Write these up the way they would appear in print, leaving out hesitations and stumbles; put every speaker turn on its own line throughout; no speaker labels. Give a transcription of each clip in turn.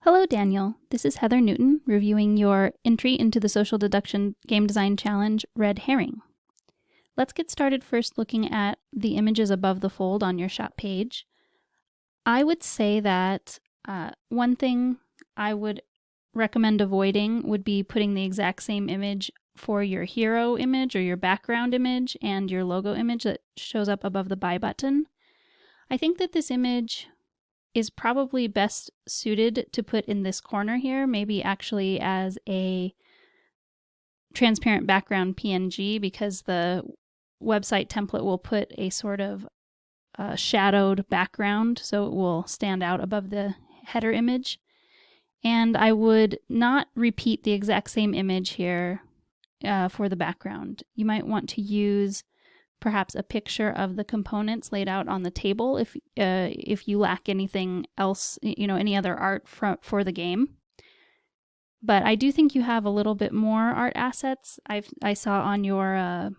Hello, Daniel. This is Heather Newton reviewing your entry into the Social Deduction Game Design Challenge, Red Herring. Let's get started first looking at the images above the fold on your shop page. I would say that one thing I would recommend avoiding would be putting the exact same image for your hero image or your background image and your logo image that shows up above the buy button. I think that this image is probably best suited to put in this corner here, maybe actually as a transparent background PNG, because the website template will put a sort of shadowed background, so it will stand out above the header image. And I would not repeat the exact same image here for the background. You might want to use perhaps a picture of the components laid out on the table if you lack anything else, any other art for the game. But I do think you have a little bit more art assets I saw on your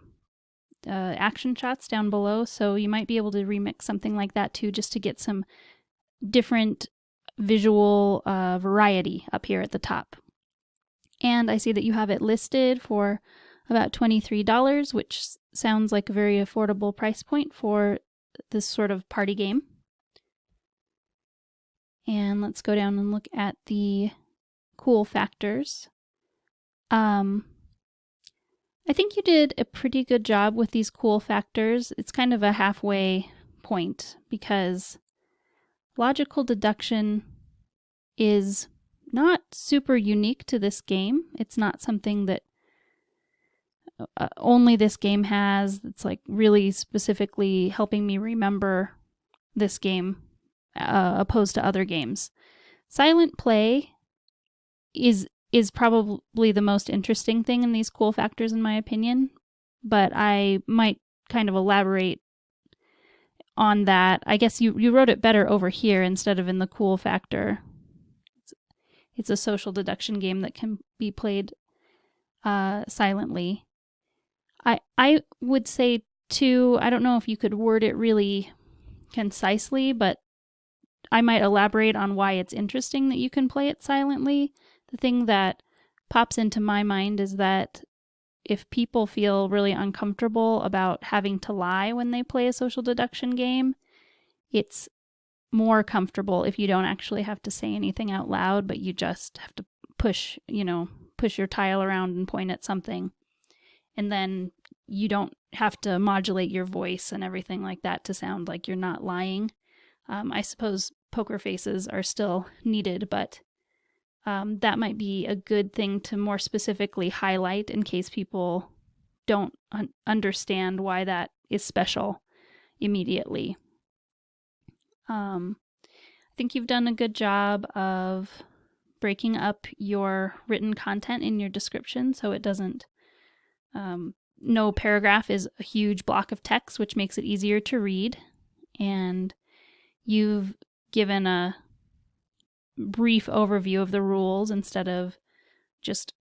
action shots down below, so you might be able to remix something like that too, just to get some different visual variety up here at the top. And I see that you have it listed for about $23, which sounds like a very affordable price point for this sort of party game. And let's go down and look at the cool factors. I think you did a pretty good job with these cool factors. It's kind of a halfway point because logical deduction is not super unique to this game. It's not something that only this game has. It's like really specifically helping me remember this game opposed to other games. Silent play is probably the most interesting thing in these cool factors in my opinion, but I might kind of elaborate on that. I guess you wrote it better over here instead of in the cool factor. It's a social deduction game that can be played silently. I would say too, I don't know if you could word it really concisely, but I might elaborate on why it's interesting that you can play it silently. The thing that pops into my mind is that if people feel really uncomfortable about having to lie when they play a social deduction game, it's more comfortable if you don't actually have to say anything out loud, but you just have to push your tile around and point at something. And then you don't have to modulate your voice and everything like that to sound like you're not lying. I suppose poker faces are still needed, but that might be a good thing to more specifically highlight in case people don't understand why that is special immediately. I think you've done a good job of breaking up your written content in your description so it doesn't no paragraph is a huge block of text, which makes it easier to read. And you've given a brief overview of the rules instead of just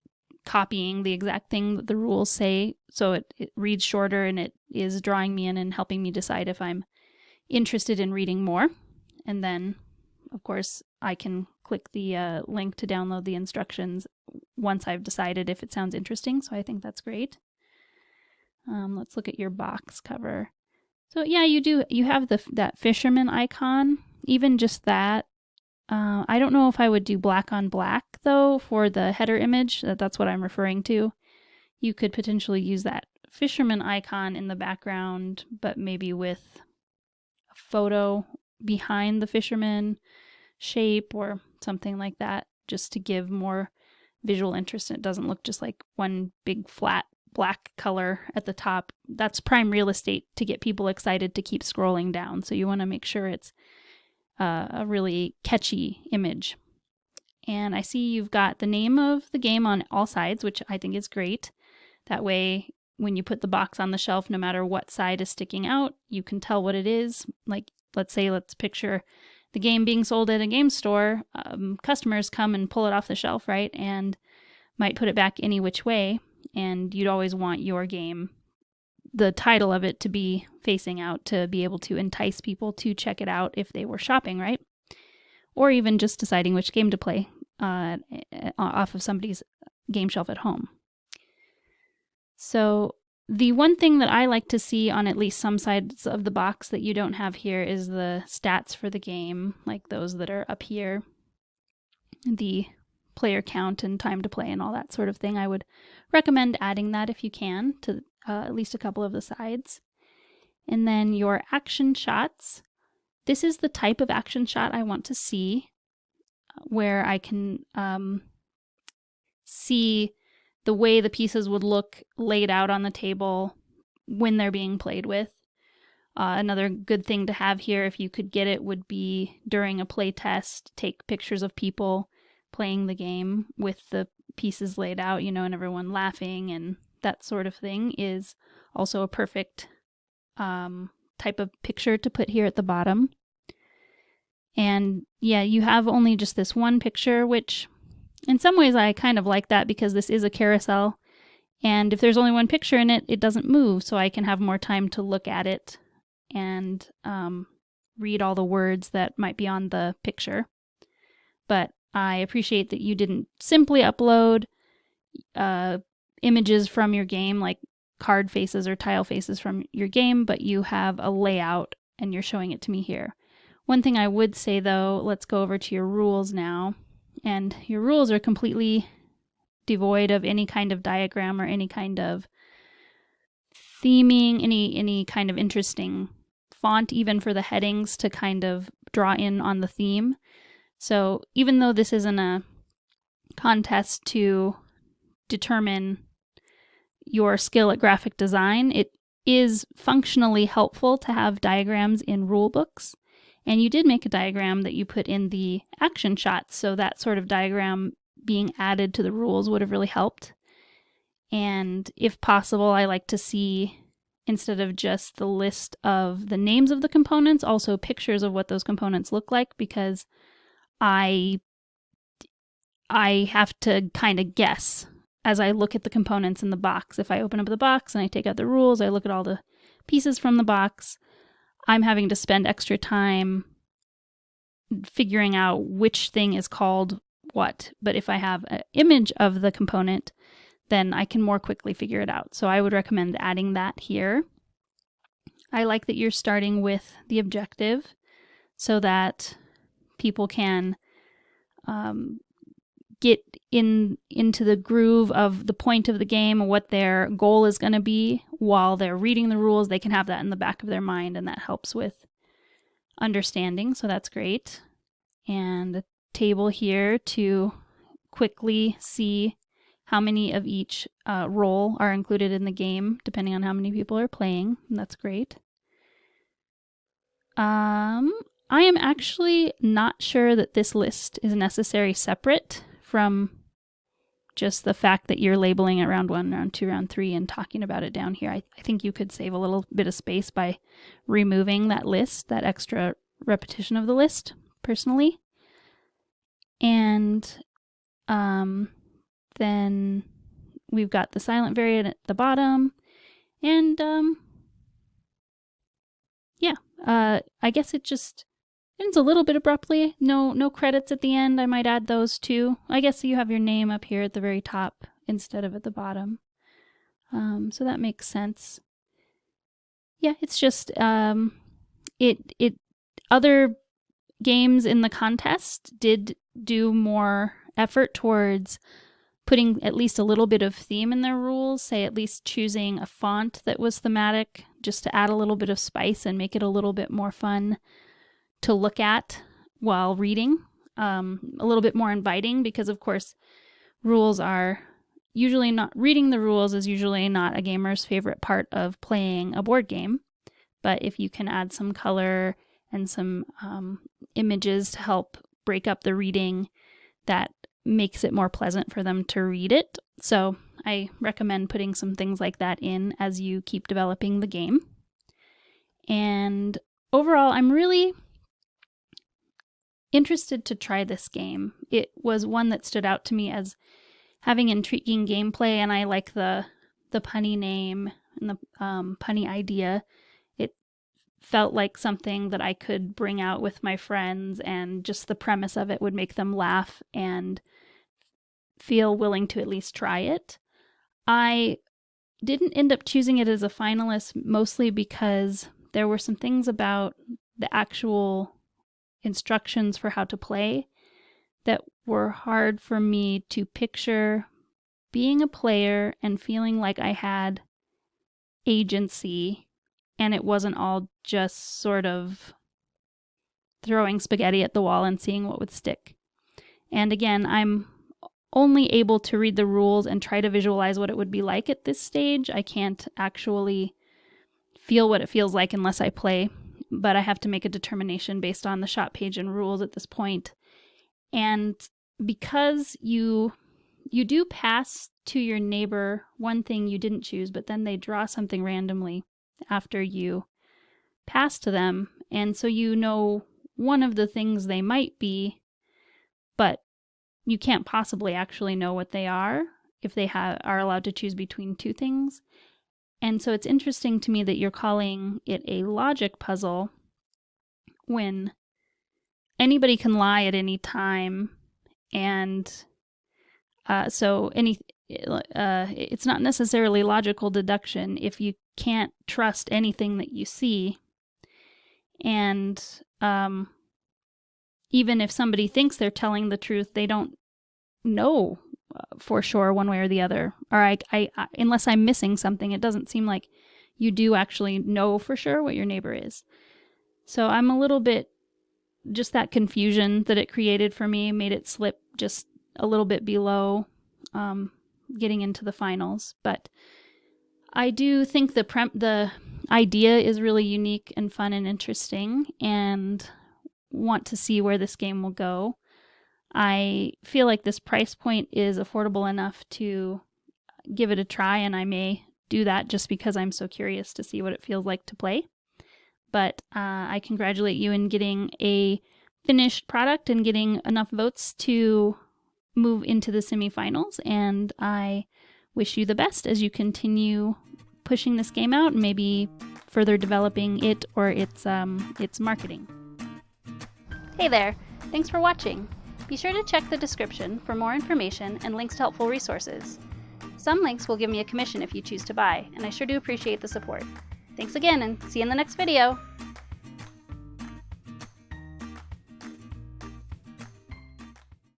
copying the exact thing that the rules say. So it reads shorter and it is drawing me in and helping me decide if I'm interested in reading more. And then, of course, I can click the link to download the instructions once I've decided if it sounds interesting. So I think that's great. Let's look at your box cover. So yeah, you have that fisherman icon. Even just that. I don't know if I would do black on black though for the header image. That's what I'm referring to. You could potentially use that fisherman icon in the background, but maybe with a photo behind the fisherman shape or something like that, just to give more visual interest. It doesn't look just like one big flat black color at the top. That's prime real estate to get people excited to keep scrolling down. So you want to make sure it's a really catchy image. And I see you've got the name of the game on all sides, which I think is great. That way, when you put the box on the shelf, no matter what side is sticking out, you can tell what it is. Like, let's picture the game being sold at a game store. Customers come and pull it off the shelf, right? And might put it back any which way. And you'd always want your game, the title of it, to be facing out to be able to entice people to check it out if they were shopping, right? Or even just deciding which game to play. off of somebody's game shelf at home. So the one thing that I like to see on at least some sides of the box that you don't have here is the stats for the game, like those that are up here, the player count and time to play and all that sort of thing. I would recommend adding that if you can to at least a couple of the sides. And then your action shots. This is the type of action shot I want to see, where I can see the way the pieces would look laid out on the table when they're being played with. Another good thing to have here, if you could get it, would be during a play test, take pictures of people playing the game with the pieces laid out, and everyone laughing, and that sort of thing is also a perfect type of picture to put here at the bottom. And yeah, you have only just this one picture, which in some ways I kind of like that because this is a carousel. And if there's only one picture in it, it doesn't move, so I can have more time to look at it and read all the words that might be on the picture. But I appreciate that you didn't simply upload images from your game, like card faces or tile faces from your game, but you have a layout and you're showing it to me here. One thing I would say though, let's go over to your rules now. And your rules are completely devoid of any kind of diagram or any kind of theming, any kind of interesting font, even for the headings to kind of draw in on the theme. So even though this isn't a contest to determine your skill at graphic design, it is functionally helpful to have diagrams in rule books. And you did make a diagram that you put in the action shots, so that sort of diagram being added to the rules would have really helped. And if possible, I like to see, instead of just the list of the names of the components, also pictures of what those components look like, because I have to kind of guess as I look at the components in the box. If I open up the box and I take out the rules, I look at all the pieces from the box, I'm having to spend extra time figuring out which thing is called what. But if I have an image of the component, then I can more quickly figure it out. So I would recommend adding that here. I like that you're starting with the objective so that people can get into the groove of the point of the game and what their goal is going to be while they're reading the rules. They can have that in the back of their mind, and that helps with understanding, so that's great. And a table here to quickly see how many of each role are included in the game, depending on how many people are playing, and that's great. I am actually not sure that this list is necessary separate from just the fact that you're labeling it round 1, round 2, round 3, and talking about it down here. I think you could save a little bit of space by removing that list, that extra repetition of the list, personally. And then we've got the silent variant at the bottom. And I guess it just ends a little bit abruptly. No credits at the end. I might add those too. I guess you have your name up here at the very top instead of at the bottom. So that makes sense. Yeah, it's just other games in the contest did do more effort towards putting at least a little bit of theme in their rules, say at least choosing a font that was thematic, just to add a little bit of spice and make it a little bit more fun to look at while reading, a little bit more inviting, because of course rules are usually not, reading the rules is usually not a gamer's favorite part of playing a board game. But if you can add some color and some images to help break up the reading, that makes it more pleasant for them to read it. So I recommend putting some things like that in as you keep developing the game. And overall, I'm really interested to try this game. It was one that stood out to me as having intriguing gameplay, and I like the punny name and the punny idea. It felt like something that I could bring out with my friends, and just the premise of it would make them laugh and feel willing to at least try it. I didn't end up choosing it as a finalist, mostly because there were some things about the actual instructions for how to play that were hard for me to picture being a player and feeling like I had agency, and it wasn't all just sort of throwing spaghetti at the wall and seeing what would stick. And again, I'm only able to read the rules and try to visualize what it would be like at this stage. I can't actually feel what it feels like unless I play, but I have to make a determination based on the shop page and rules at this point. And because you do pass to your neighbor one thing you didn't choose, but then they draw something randomly after you pass to them. And so you know one of the things they might be, but you can't possibly actually know what they are if they are allowed to choose between two things. And so it's interesting to me that you're calling it a logic puzzle when anybody can lie at any time. And so it's not necessarily logical deduction if you can't trust anything that you see. And even if somebody thinks they're telling the truth, they don't know for sure one way or the other. Or I unless I'm missing something, it doesn't seem like you do actually know for sure what your neighbor is. So I'm a little bit, just that confusion that it created for me made it slip just a little bit below getting into the finals. But I do think the idea is really unique and fun and interesting, and want to see where this game will go. I feel like this price point is affordable enough to give it a try, and I may do that just because I'm so curious to see what it feels like to play. But I congratulate you in getting a finished product and getting enough votes to move into the semifinals, and I wish you the best as you continue pushing this game out and maybe further developing it or its marketing. Hey there, thanks for watching. Be sure to check the description for more information and links to helpful resources. Some links will give me a commission if you choose to buy, and I sure do appreciate the support. Thanks again, and see you in the next video!